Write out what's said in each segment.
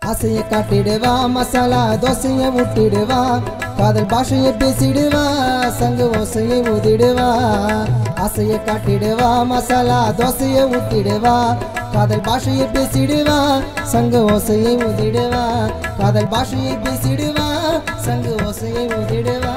ஆசையை காட்டிடுவா மசாலா தோசையை ஊட்டிடுவா காதல் பாஷையை பேசிடுவா சங்கு ஓசையை ஊதிடுவா ஆசையை காட்டிடுவா மசாலா தோசையை ஊட்டிடுவா காதல் பாஷையை பேசிடுவா சங்கு ஓசையை ஊதிடுவா காதல் பாஷையை பேசிடுவா சங்கு ஓசையை ஊதிடுவா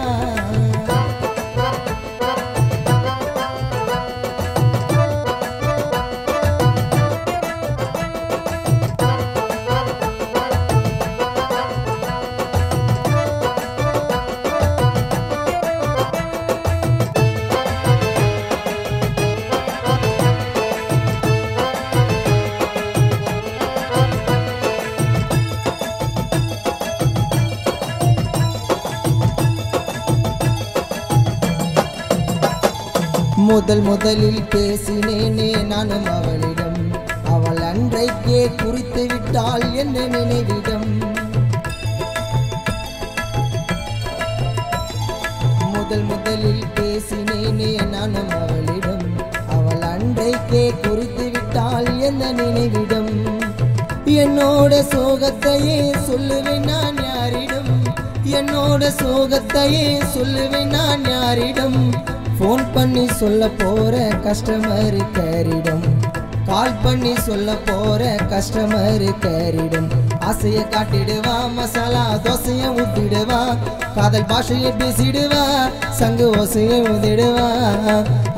முதலில் பேசினேனே நானும் அவளிடம் அவள் அன்றைக்கே குறித்து விட்டாள் என்ன நினைவிடம் முதலில் பேசினேனே நானும் அவளிடம் அவள் அன்றைக்கே குறித்து விட்டாள் என்ன நினைவிடம் என்னோட சோகத்தையே சொல்லுவேன் நான் யாரிடம் என்னோட சோகத்தையே சொல்லுவேன் நான் யாரிடம் போன் பண்ணி சொல்ல போற கஸ்டமர் கேரிடம் கால் பண்ணி சொல்ல போற கஸ்டமர் கேரிடம் ஆசையை காட்டிடுவா மசாலா தோசையை ஊட்டிடுவா காதல் பாஷையை பேசிடுவா சங்கு ஓசையை ஊதிடுவா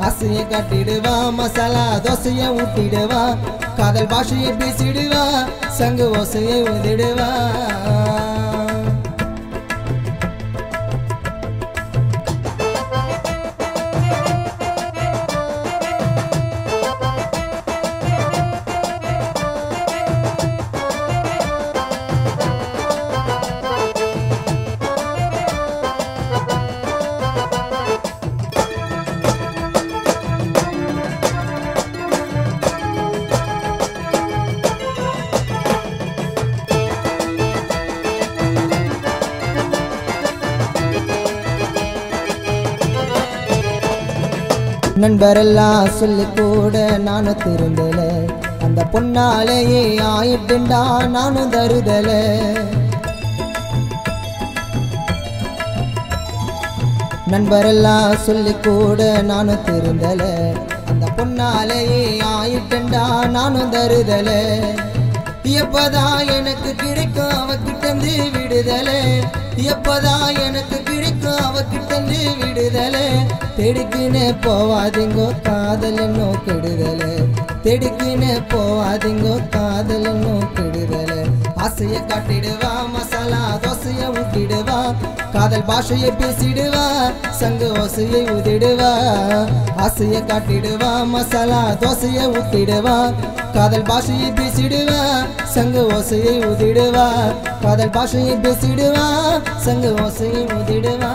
ஆசையை காட்டிடுவா மசாலா தோசையை ஊட்டிடுவா காதல் பாஷையை பேசிடுவா சங்கு ஓசையை ஊதிடுவா நண்பரெல்லாம் சொல்லி கூட நானும் திருந்தல அந்த பொன்னாலேயே ஆயிட்டுண்டா நானும் தருதல நண்பரெல்லாம் சொல்லி கூட நானும் திருந்தல அந்த பொன்னாலேயே ஆயிட்டுண்டா நானும் தருதல எப்பதான் எனக்கு கிடைக்கும் அவகிட்ட விடுதல எப்பதான் எனக்கு கிடைக்கும் அவகிட்ட விடுதல தெடுக்கினே போவாதீங்கோ காதல் என்னும் கெடுதல தெடுக்கினே போவாதீங்கோ காதல் என்னும் கெடுதல ஆசையை காட்டிடுவா மசாலா தோசையை ஊட்டிடுவா காதல் பாஷையை பேசிடுவா சங்கு ஓசையை ஊதிடுவா ஆசையை காட்டிடுவா மசாலா தோசையை ஊட்டிடுவா காதல் பாஷையை பேசிடுவா சங்கு ஓசையை ஊதிடுவா காதல் பாஷையை பேசிடுவா சங்கு ஓசையை ஊதிடுவா